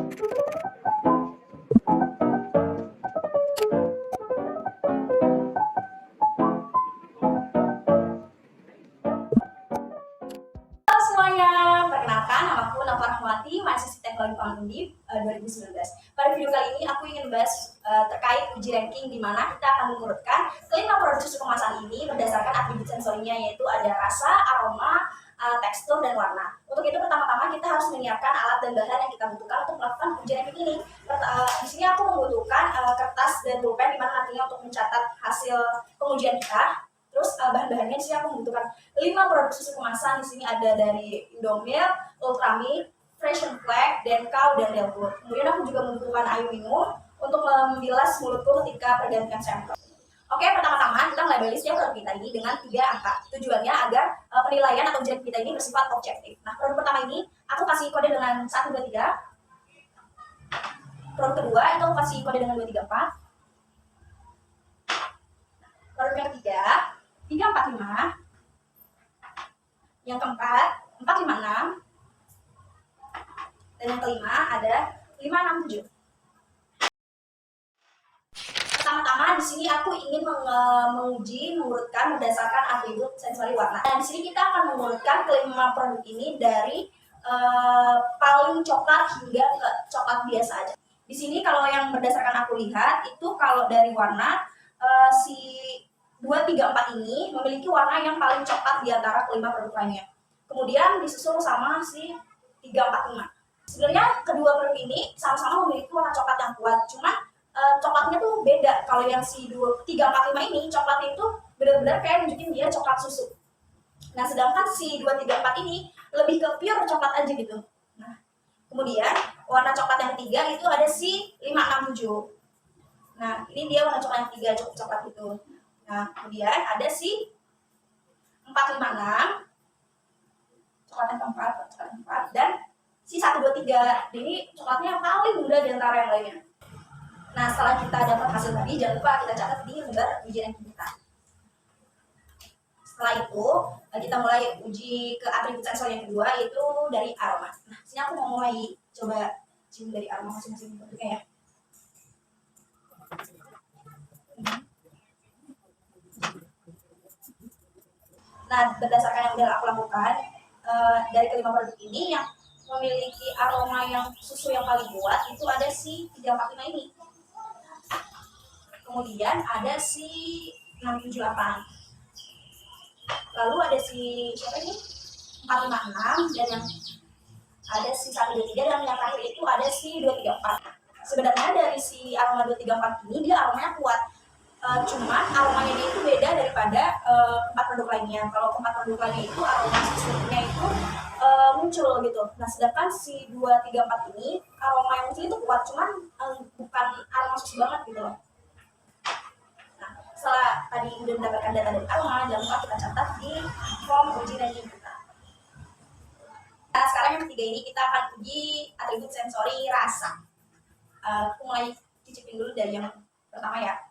Semuanya, perkenalkan namaku Nafa Rahmawati, mahasiswa Teknologi Pangan Undip 2019. Pada video kali ini aku ingin bahas terkait uji ranking di mana kita akan mengurutkan kelima produk susu kemasan ini berdasarkan atribut sensorinya, yaitu ada rasa, aroma, tekstur, dan warna. Untuk itu pertama-tama kita harus menyiapkan alat dan bahan yang kita butuhkan untuk melakukan uji ranking ini. Di sini aku membutuhkan kertas dan pulpen di mana nantinya untuk mencatat hasil pengujian kita. Terus bahan-bahannya di sini aku membutuhkan 5 produk susu kemasan. Di sini ada dari Indomilk, Ultramilk, Fresh and Flag, Dencow, dan Delwood. Kemudian aku juga membutuhkan air minum untuk membilas mulutku ketika pergantian sampel. Oke, pertama-tama kita melabeli setiap produk kita ini dengan 3 angka. Tujuannya agar penilaian atau ujian kita ini bersifat objektif. Nah, produk pertama ini aku kasih kode dengan 1, 2, 3. Produk kedua itu aku kasih kode dengan 2, 3, 4. Produk yang ketiga 3, 4, 5. Yang keempat 4, 5, 6. Dan yang kelima ada 5, 6, 7. Pertama-tama di sini aku ingin mengurutkan berdasarkan atribut sensori warna. Dan di sini kita akan mengurutkan kelima produk ini dari paling coklat hingga ke coklat biasa aja. Di sini kalau yang berdasarkan aku lihat itu kalau dari warna si 2, 3, 4 ini memiliki warna yang paling coklat di antara kelima produk lainnya. Kemudian disusul sama si 3, 4, 5. Sebenarnya kedua produk ini sama-sama memiliki warna coklat yang kuat, cuma coklatnya tuh beda. Kalau yang si 2, 3, 4, 5 ini coklatnya itu benar-benar kayak nunjukin dia coklat susu. Nah, sedangkan si 2, 3, 4 ini lebih ke pure coklat aja gitu. Nah, kemudian warna coklat yang ketiga itu ada si 5, 6, 7. Nah, ini dia warna coklat yang ketiga, coklat itu. Nah, kemudian ada si 4, 5, 6, coklat yang keempat, dan si 1, 2, 3. Ini coklatnya yang paling mudah di antara yang lainnya. Nah, setelah kita dapat hasil tadi, jangan lupa kita catat di lembar uji ranking kita. Setelah itu, kita mulai uji ke atribut sensor yang kedua, yaitu dari aroma. Nah, sini aku mau mulai coba cium dari aroma masing-masing produknya ya. Nah, berdasarkan yang udah aku lakukan, dari kelima produk ini yang memiliki aroma yang susu yang paling kuat itu ada si 3, 4, 5 ini. Kemudian ada si 6, 7, 8. Lalu ada si siapa ini? 4, 5, 6, dan yang ada si 1, 2, 3, dan yang terakhir itu ada si 2, 3, 4. Sebenarnya dari si aroma 2, 3, 4 ini dia aromanya kuat. Cuman aromanya dia itu beda daripada 4 produk lainnya. Kalau 4 produk lainnya itu aroma susunya itu muncul gitu. Nah, sedangkan si 2, 3, 4 ini aroma yang muncul itu kuat, cuman bukan aroma susu banget gitu loh. Nah, setelah tadi udah mendapatkan data dari aroma, jangan lupa kita catat di form uji ranking kita. Nah, sekarang yang ketiga ini kita akan uji atribut sensori rasa. Aku mulai cicipin dulu dari yang pertama ya.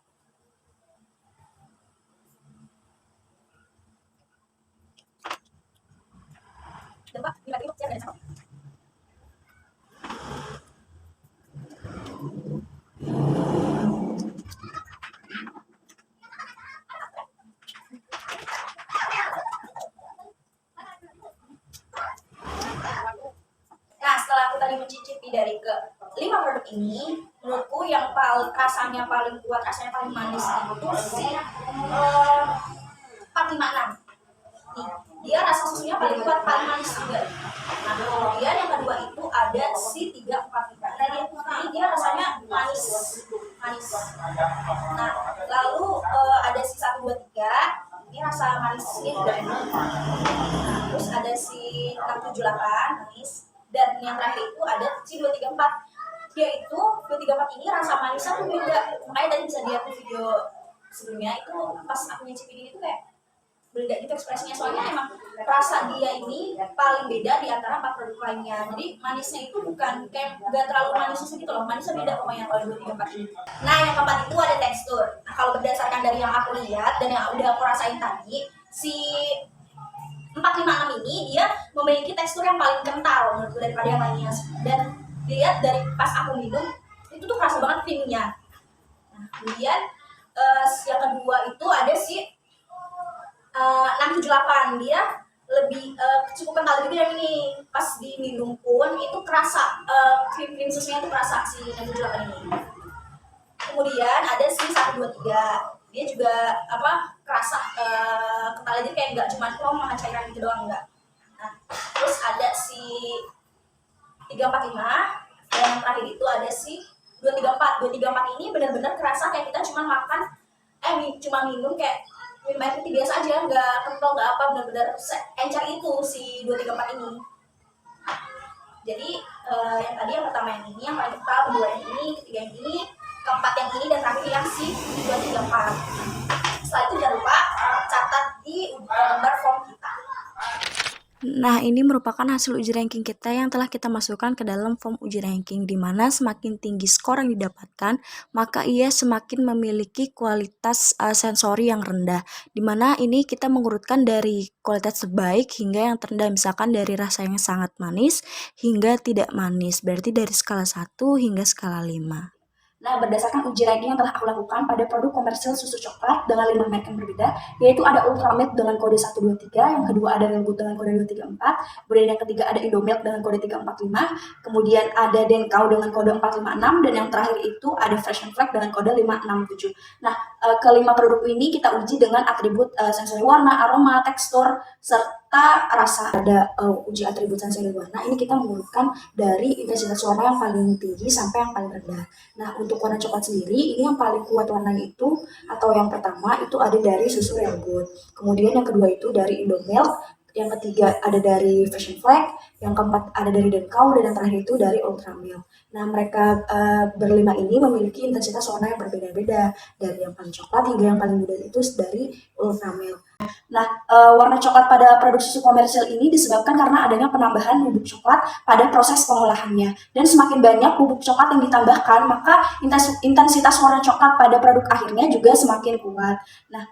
Coba tiba-tiba saya ada sama. Nah, setelah aku tadi mencicipi dari ke 5 produk ini, menurutku yang rasanya paling kuat, rasanya paling manis itu si 4, 5, 6. Dia rasa susunya paling kuat, paling manis juga. Nah, kemudian yang kedua itu ada si 3, 4, 5. Nah, dia rasanya manis. Nah, lalu ada si 1, 2, 3. Ini rasa manisnya juga enak. Nah, terus ada si 6, 7, 8 manis. Dan yang terakhir itu ada si 2, 3, 4. Dia itu 2, 3, 4 ini rasa manisnya tuh beda. Makanya tadi bisa lihat di video sebelumnya itu pas aku nyicipin ini tuh kayak beda gitu ekspresinya, soalnya emang rasa dia ini paling beda di antara 4 produk lainnya. Jadi manisnya itu bukan kayak nggak terlalu manis susu gitu loh, manisnya beda pokoknya kalau 2, 3, 4 ini. Nah, yang keempat itu ada tekstur. Nah, kalau berdasarkan dari yang aku lihat dan yang udah aku rasain tadi, si 4, 5, 6 ini dia memiliki tekstur yang paling kental menurutku daripada yang lainnya. Dan dilihat dari pas aku minum itu tuh kerasa banget creamy-nya. Nah, kemudian yang kedua itu ada si 678, dia lebih cukup kental juga yang ini. Pas diminum pun itu kerasa cream susunya itu kerasa si 678 ini. Kemudian ada si 123, dia juga kerasa kental aja, kayak nggak cuma cuma cairan gitu doang, enggak. Nah, terus ada si 345, dan yang terakhir itu ada si 234. 234 ini benar-benar kerasa kayak kita cuma makan cuma minum kayak minum air putih biasa aja, nggak kental nggak apa, benar-benar encer itu si 234 ini. Jadi yang tadi yang pertama yang ini yang paling kental, kedua yang ini, ketiga yang ini, keempat yang ini, dan terakhir yang si 234. Setelah itu jangan lupa catat di lembar form kita. Nah, ini merupakan hasil uji ranking kita yang telah kita masukkan ke dalam form uji ranking, di mana semakin tinggi skor yang didapatkan, maka ia semakin memiliki kualitas sensori yang rendah, di mana ini kita mengurutkan dari kualitas terbaik hingga yang terendah, misalkan dari rasa yang sangat manis hingga tidak manis, berarti dari skala 1 hingga skala 5. Nah, berdasarkan uji ranking yang telah aku lakukan pada produk komersil susu coklat dengan 5 merek yang berbeda, yaitu ada Ultramilk dengan kode 123, yang kedua ada Real Good dengan kode 234, kemudian yang ketiga ada Indomilk dengan kode 345, kemudian ada Denkau dengan kode 456, dan yang terakhir itu ada Fresh and Flag dengan kode 567. Nah, kelima produk ini kita uji dengan atribut sensori warna, aroma, tekstur, serta rasa. Ada uji atribut sensori warna, ini kita mengurutkan dari intensitas warna yang paling tinggi sampai yang paling rendah. Nah, untuk warna coklat sendiri, ini yang paling kuat warnanya itu, atau yang pertama itu ada dari susu Real Good. Kemudian yang kedua itu dari Indomilk, yang ketiga ada dari Fresh and Flag, yang keempat ada dari Denkau, dan yang terakhir itu dari Ultramilk. Nah, mereka berlima ini memiliki intensitas warna yang berbeda-beda, dari yang paling coklat hingga yang paling muda itu dari Ultramilk. Nah, warna coklat pada produk susu komersil ini disebabkan karena adanya penambahan bubuk coklat pada proses pengolahannya. Dan semakin banyak bubuk coklat yang ditambahkan, maka intensitas warna coklat pada produk akhirnya juga semakin kuat. Nah,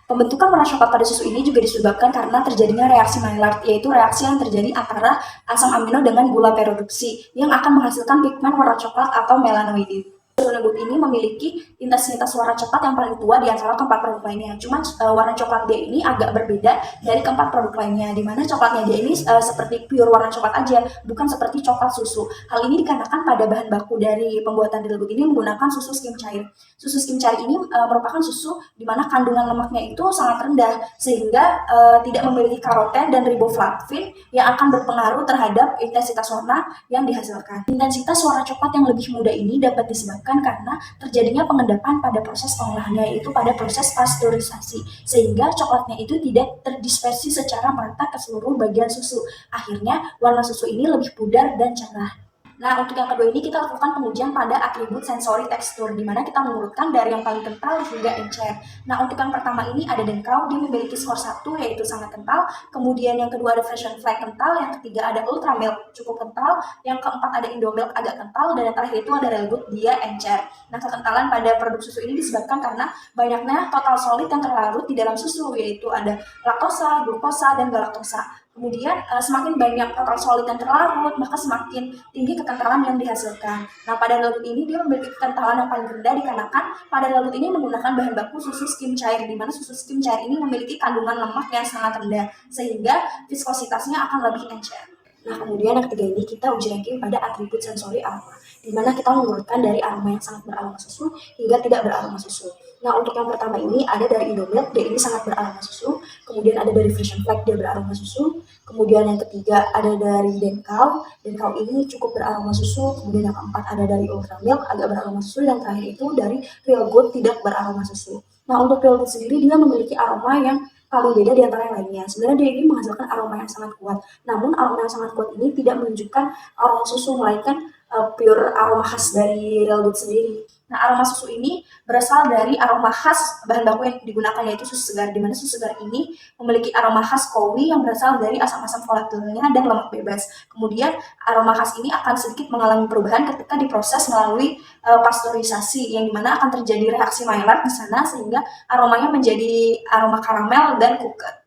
pembentukan warna coklat pada susu ini juga disebabkan karena terjadinya reaksi Maillard, yaitu reaksi yang terjadi antara asam amino dengan gula perodoksi yang akan menghasilkan pigmen warna coklat atau melanoide. Real Good ini memiliki intensitas warna coklat yang paling tua di antara keempat produk lainnya. Cuma warna coklat dia ini agak berbeda dari keempat produk lainnya, di mana coklatnya dia ini seperti pure warna coklat aja, bukan seperti coklat susu. Hal ini dikarenakan pada bahan baku dari pembuatan Real Good ini menggunakan susu skim cair. Susu skim cair ini merupakan susu di mana kandungan lemaknya itu sangat rendah, sehingga tidak memiliki karoten dan riboflavin yang akan berpengaruh terhadap intensitas warna yang dihasilkan. Intensitas warna coklat yang lebih muda ini dapat disebabkan karena terjadinya pengendapan pada proses pengolahannya, yaitu pada proses pasteurisasi, sehingga coklatnya itu tidak terdispersi secara merata ke seluruh bagian susu. Akhirnya warna susu ini lebih pudar dan cerah. Nah, untuk yang kedua ini kita lakukan pengujian pada atribut sensori tekstur, di mana kita mengurutkan dari yang paling kental hingga encer. Nah, untuk yang pertama ini ada Denkau, dia memiliki skor 1, yaitu sangat kental. Kemudian yang kedua ada Fresh and Flag kental, yang ketiga ada Ultramilk cukup kental, yang keempat ada Indomilk agak kental, dan yang terakhir itu ada Real Good, dia encer. Nah, kekentalan pada produk susu ini disebabkan karena banyaknya total solid yang terlarut di dalam susu, yaitu ada laktosa, glukosa, dan galaktosa. Kemudian semakin banyak total solid yang terlarut, maka semakin tinggi kekentalan yang dihasilkan. Nah, pada Real Good ini dia memiliki kekentalan yang paling rendah dikarenakan pada Real Good ini menggunakan bahan baku susu skim cair, di mana susu skim cair ini memiliki kandungan lemak yang sangat rendah, sehingga viskositasnya akan lebih encer. Nah, kemudian yang ketiga ini kita uji ranking pada atribut sensori aroma, di mana kita mengurutkan dari aroma yang sangat beraroma susu hingga tidak beraroma susu. Nah, untuk yang pertama ini ada dari Indomilk, dia ini sangat beraroma susu. Kemudian ada dari Fresh and Flag, dia beraroma susu. Kemudian yang ketiga ada dari Denkau, Denkau ini cukup beraroma susu. Kemudian yang keempat ada dari Ultramilk, agak beraroma susu. Dan terakhir itu dari Real Good, tidak beraroma susu. Nah, untuk Real Good sendiri dia memiliki aroma yang paling beda di antara yang lainnya. Sebenarnya dia ini menghasilkan aroma yang sangat kuat. Namun aroma yang sangat kuat ini tidak menunjukkan aroma susu, melainkan pure aroma khas dari Real Good sendiri. Nah, aroma susu ini berasal dari aroma khas bahan baku yang digunakan, yaitu susu segar, di mana susu segar ini memiliki aroma khas kowi yang berasal dari asam-asam volatilnya dan lemak bebas. Kemudian aroma khas ini akan sedikit mengalami perubahan ketika diproses melalui pasteurisasi, yang dimana akan terjadi reaksi Maillard di sana, sehingga aromanya menjadi aroma karamel dan cookies.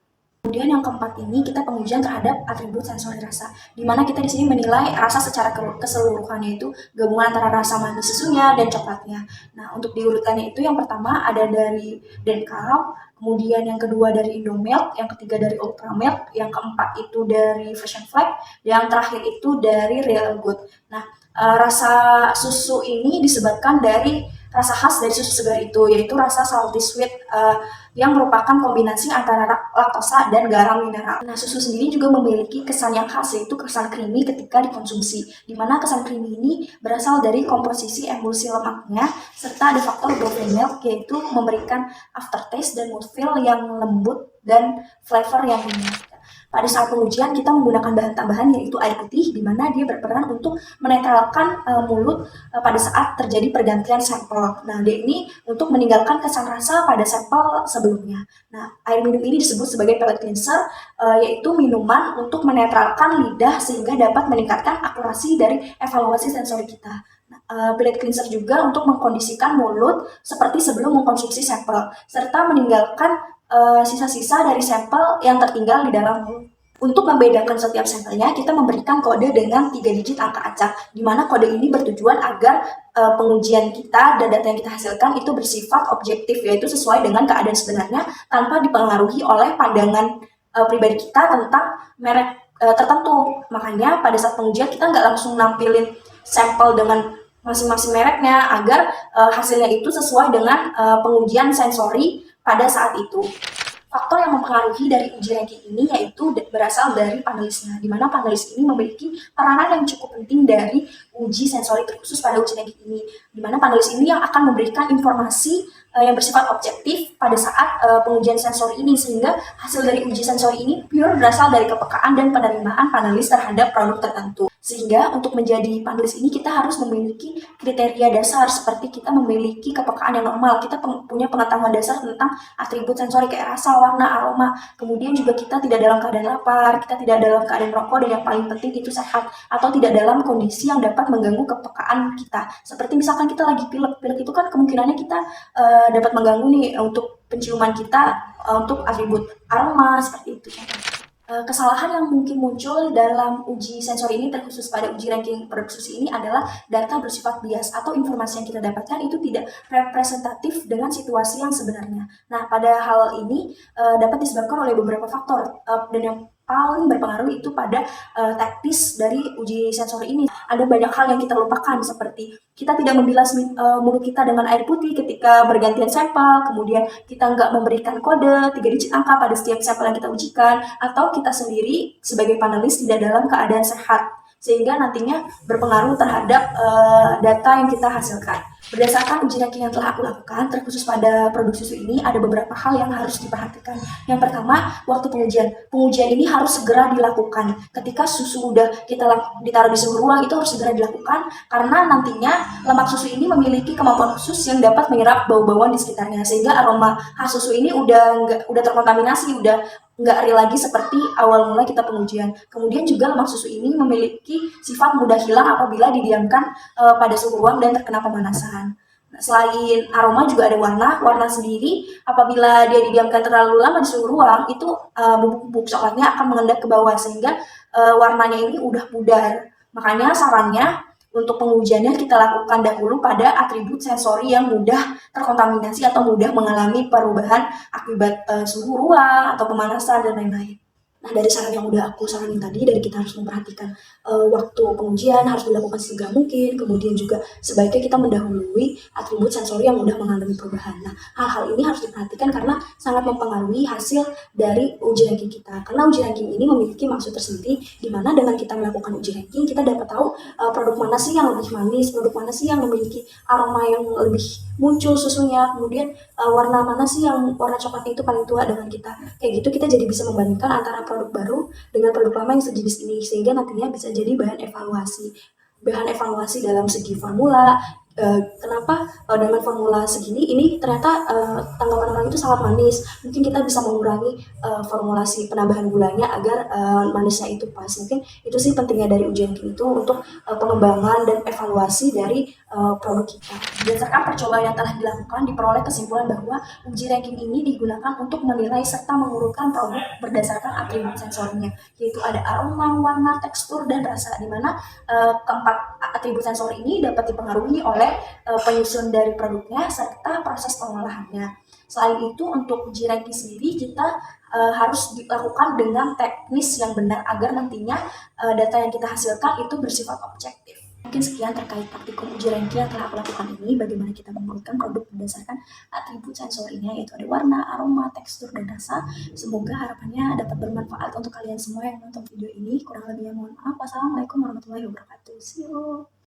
Kemudian yang keempat ini kita pengujian terhadap atribut sensori rasa, di mana kita di sini menilai rasa secara keseluruhannya, itu gabungan antara rasa manis susunya dan coklatnya. Nah, untuk diurutkannya itu yang pertama ada dari Denkow, kemudian yang kedua dari Indomilk, yang ketiga dari Ultramilk, yang keempat itu dari Frisian Flag, yang terakhir itu dari Real Good. Nah, rasa susu ini disebabkan dari rasa khas dari susu segar itu, yaitu rasa salty sweet yang merupakan kombinasi antara laktosa dan garam mineral. Nah, susu sendiri juga memiliki kesan yang khas, yaitu kesan creamy ketika dikonsumsi, di mana kesan creamy ini berasal dari komposisi emulsi lemaknya, serta ada faktor buttermilk, yaitu memberikan aftertaste dan mouthfeel yang lembut dan flavor yang renyah. Pada saat pengujian kita menggunakan bahan tambahan yaitu air putih, di mana dia berperan untuk menetralkan mulut pada saat terjadi pergantian sampel. Nah, dia ini untuk meninggalkan kesan rasa pada sampel sebelumnya. Nah, air minum ini disebut sebagai palate cleanser, yaitu minuman untuk menetralkan lidah sehingga dapat meningkatkan akurasi dari evaluasi sensori kita. Palate cleanser juga untuk mengkondisikan mulut seperti sebelum mengkonsumsi sampel, serta meninggalkan sisa-sisa dari sampel yang tertinggal di dalam mulut. Untuk membedakan setiap sampelnya, kita memberikan kode dengan 3 digit angka acak, di mana kode ini bertujuan agar pengujian kita dan data yang kita hasilkan itu bersifat objektif, yaitu sesuai dengan keadaan sebenarnya tanpa dipengaruhi oleh pandangan pribadi kita tentang merek tertentu. Makanya pada saat pengujian kita nggak langsung nampilin sampel dengan masing-masing mereknya agar hasilnya itu sesuai dengan pengujian sensori pada saat itu. Faktor yang mempengaruhi dari uji ranking ini yaitu berasal dari panelisnya, di mana panelis ini memiliki peranan yang cukup penting dari uji sensori terkhusus pada uji ranking ini, di mana panelis ini yang akan memberikan informasi yang bersifat objektif pada saat pengujian sensori ini, sehingga hasil dari uji sensori ini pure berasal dari kepekaan dan penerimaan panelis terhadap produk tertentu. Sehingga untuk menjadi panelis ini kita harus memiliki kriteria dasar, seperti kita memiliki kepekaan yang normal, kita punya pengetahuan dasar tentang atribut sensori kayak rasa, warna, aroma, kemudian juga kita tidak dalam keadaan lapar, kita tidak dalam keadaan merokok, dan yang paling penting itu sehat, atau tidak dalam kondisi yang dapat mengganggu kepekaan kita. Seperti misalkan kita lagi pilek itu kan kemungkinannya kita dapat mengganggu nih untuk penciuman kita untuk atribut aroma, seperti itu. Kesalahan yang mungkin muncul dalam uji sensori ini terkhusus pada uji ranking produk susu ini adalah data bersifat bias atau informasi yang kita dapatkan itu tidak representatif dengan situasi yang sebenarnya. Nah, pada hal ini dapat disebabkan oleh beberapa faktor, dan yang paling berpengaruh itu pada teknis dari uji sensori ini. Ada banyak hal yang kita lupakan, seperti kita tidak membilas mulut kita dengan air putih ketika bergantian sampel, kemudian kita nggak memberikan kode 3 digit angka pada setiap sampel yang kita ujikan, atau kita sendiri sebagai panelis tidak dalam keadaan sehat, sehingga nantinya berpengaruh terhadap data yang kita hasilkan. Berdasarkan uji ranking yang telah aku lakukan, terkhusus pada produk susu ini, ada beberapa hal yang harus diperhatikan. Yang pertama, waktu pengujian. Pengujian ini harus segera dilakukan. Ketika susu udah kita ditaruh di suhu ruang, itu harus segera dilakukan, karena nantinya lemak susu ini memiliki kemampuan khusus yang dapat menyerap bau-bauan di sekitarnya, sehingga aroma khas susu ini udah terkontaminasi, udah nggak real lagi seperti awal mula kita pengujian. Kemudian juga lemak susu ini memiliki sifat mudah hilang apabila didiamkan pada suhu ruang dan terkena pemanasan. Nah, selain aroma juga ada warna. Warna sendiri apabila dia didiamkan terlalu lama di suhu ruang, itu bubuk-bubuk coklatnya akan mengendap ke bawah, sehingga warnanya ini udah pudar. Makanya sarannya untuk pengujiannya kita lakukan dahulu pada atribut sensori yang mudah terkontaminasi atau mudah mengalami perubahan akibat suhu ruang atau pemanasan dan lain-lain. Nah, dari saran yang udah aku saranin tadi, dari kita harus memperhatikan waktu pengujian harus dilakukan segera mungkin, kemudian juga sebaiknya kita mendahului atribut sensori yang mudah mengalami perubahan. Nah, hal-hal ini harus diperhatikan karena sangat mempengaruhi hasil dari uji ranking kita. Karena uji ranking ini memiliki maksud tersendiri, di mana dengan kita melakukan uji ranking, kita dapat tahu produk mana sih yang lebih manis, produk mana sih yang memiliki aroma yang lebih muncul susunya, kemudian warna mana sih yang warna coklatnya itu paling tua dengan kita. Kayak gitu kita jadi bisa membandingkan antara produk baru dengan produk lama yang sejenis ini, sehingga nantinya bisa jadi bahan evaluasi dalam segi formula, kenapa dengan formula segini ini ternyata tanggapan orang itu sangat manis. Mungkin kita bisa mengurangi formulasi penambahan gulanya agar manisnya itu pas. Mungkin itu sih pentingnya dari uji ranking itu untuk pengembangan dan evaluasi dari produk kita. Berdasarkan percobaan yang telah dilakukan, diperoleh kesimpulan bahwa uji ranking ini digunakan untuk menilai serta mengurutkan produk berdasarkan atribut sensornya, yaitu ada aroma, warna, tekstur, dan rasa, di mana keempat atribut sensor ini dapat dipengaruhi oleh penyusun dari produknya serta proses pengolahannya. Selain itu, untuk uji ranking sendiri kita harus dilakukan dengan teknis yang benar agar nantinya data yang kita hasilkan itu bersifat objektif. Mungkin sekian terkait praktikum uji ranking yang telah aku lakukan ini, bagaimana kita mengurutkan produk berdasarkan atribut sensorinya, yaitu ada warna, aroma, tekstur, dan rasa. Semoga harapannya dapat bermanfaat untuk kalian semua yang nonton video ini. Kurang lebihnya mohon maaf. Wassalamualaikum warahmatullahi wabarakatuh. See you.